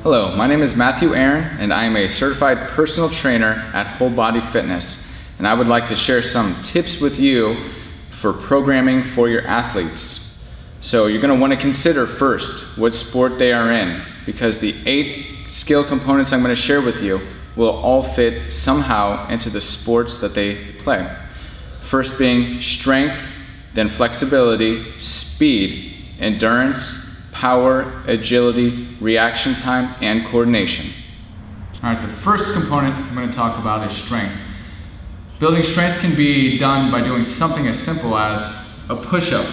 Hello, my name is Aron, and I am a certified personal trainer at Whole Body Fitness, and I would like to share some tips with you for programming for your athletes. So you're going to want to consider first what sport they are in, because the 8 skill components I'm going to share with you will all fit somehow into the sports that they play. First being strength, then flexibility, speed, endurance, power, agility, reaction time, and coordination. All right, the first component I'm going to talk about is strength. Building strength can be done by doing something as simple as a push-up.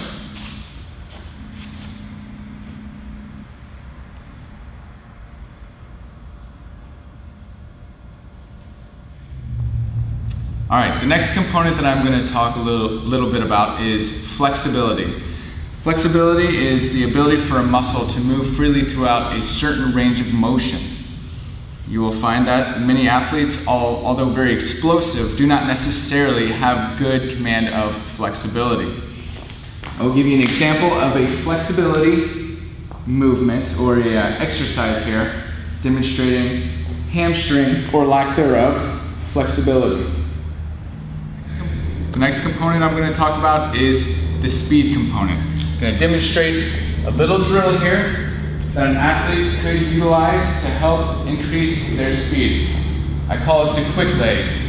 All right, the next component that I'm going to talk a little bit about is flexibility. Flexibility is the ability for a muscle to move freely throughout a certain range of motion. You will find that many athletes, although very explosive, do not necessarily have good command of flexibility. I will give you an example of a flexibility movement or a exercise here demonstrating hamstring or lack thereof flexibility. The next component I'm going to talk about is the speed component. I'm going to demonstrate a little drill here that an athlete could utilize to help increase their speed. I call it the quick leg.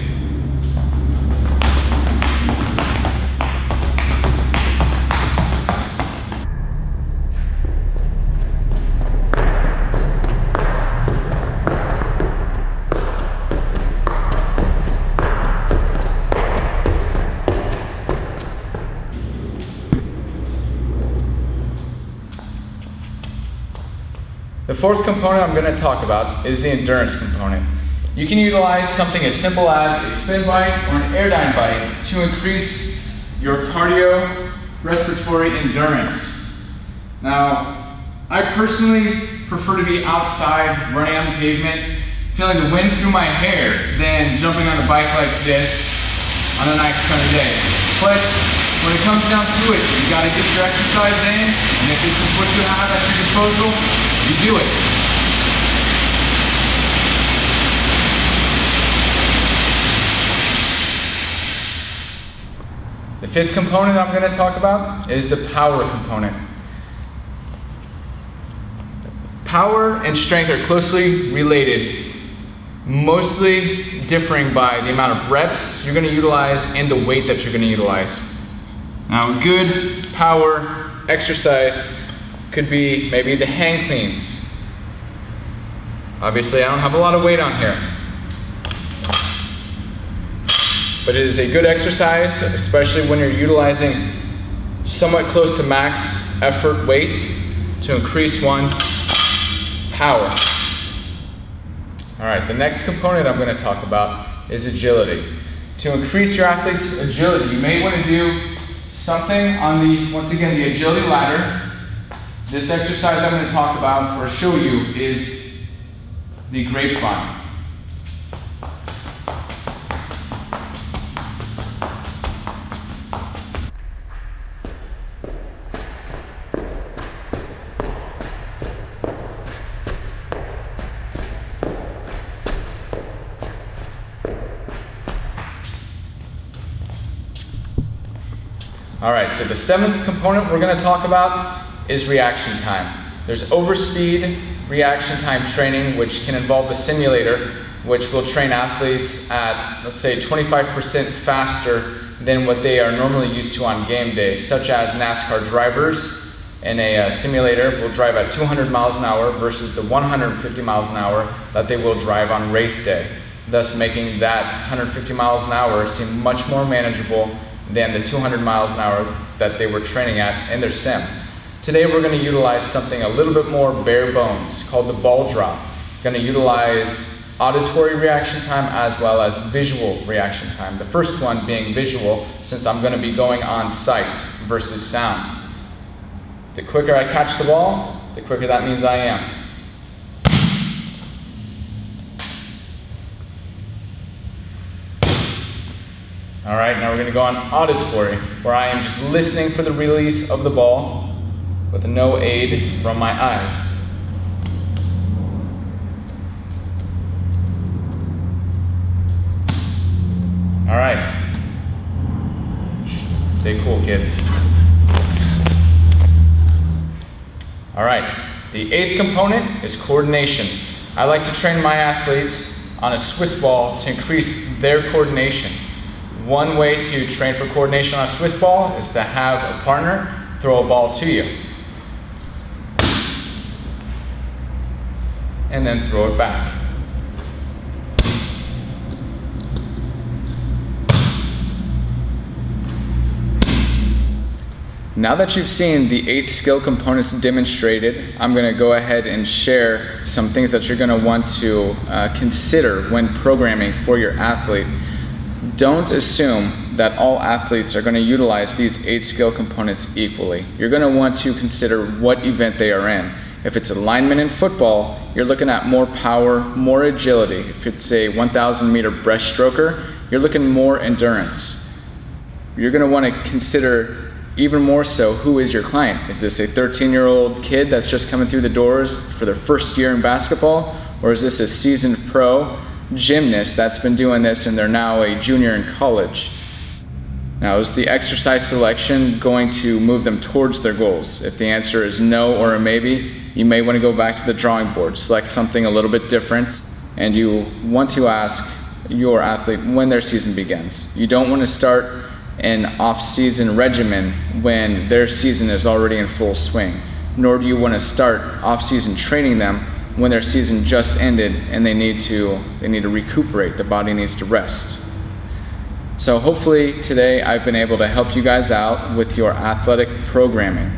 The fourth component I'm going to talk about is the endurance component. You can utilize something as simple as a spin bike or an airdyne bike to increase your cardio-respiratory endurance. Now, I personally prefer to be outside, running on the pavement, feeling the wind through my hair, than jumping on a bike like this on a nice sunny day. But when it comes down to it, you got to get your exercise in, and if this is what you have at your disposal, you do it. The fifth component I'm going to talk about is the power component. Power and strength are closely related, mostly differing by the amount of reps you're going to utilize and the weight that you're going to utilize. Now, a good power exercise could be maybe the hang cleans. Obviously, I don't have a lot of weight on here, but it is a good exercise, especially when you're utilizing somewhat close to max effort weight to increase one's power. All right, the next component I'm going to talk about is agility. To increase your athlete's agility, you may want to do something on the, once again, the agility ladder. This exercise I'm going to talk about or show you is the grapevine. All right, so the 7th component we're going to talk about is reaction time. There's overspeed reaction time training, which can involve a simulator, which will train athletes at, let's say, 25% faster than what they are normally used to on game day, such as NASCAR drivers in a simulator will drive at 200 miles an hour versus the 150 miles an hour that they will drive on race day, thus making that 150 miles an hour seem much more manageable than the 200 miles an hour that they were training at in their sim. Today we're going to utilize something a little bit more bare bones called the ball drop. Going to utilize auditory reaction time as well as visual reaction time. The first one being visual, since I'm going to be going on sight versus sound. The quicker I catch the ball, the quicker that means I am. All right, now we're going to go on auditory, where I am just listening for the release of the ball with no aid from my eyes. Stay cool, kids. All right, the 8th component is coordination. I like to train my athletes on a Swiss ball to increase their coordination. One way to train for coordination on a Swiss ball is to have a partner throw a ball to you. And then throw it back. Now that you've seen the 8 skill components demonstrated, I'm going to go ahead and share some things that you're going to want to consider when programming for your athlete. Don't assume that all athletes are going to utilize these 8 skill components equally. You're going to want to consider what event they are in. If it's a lineman in football, you're looking at more power, more agility. If it's a 1,000 meter breaststroker, you're looking more endurance. You're going to want to consider even more so, who is your client? Is this a 13-year-old kid that's just coming through the doors for their first year in basketball? Or is this a seasoned pro gymnast that's been doing this and they're now a junior in college? Now, is the exercise selection going to move them towards their goals? If the answer is no or a maybe, you may want to go back to the drawing board, select something a little bit different, and you want to ask your athlete when their season begins. You don't want to start an off-season regimen when their season is already in full swing, nor do you want to start off-season training them when their season just ended and they need to recuperate. The body needs to rest. So hopefully today I've been able to help you guys out with your athletic programming.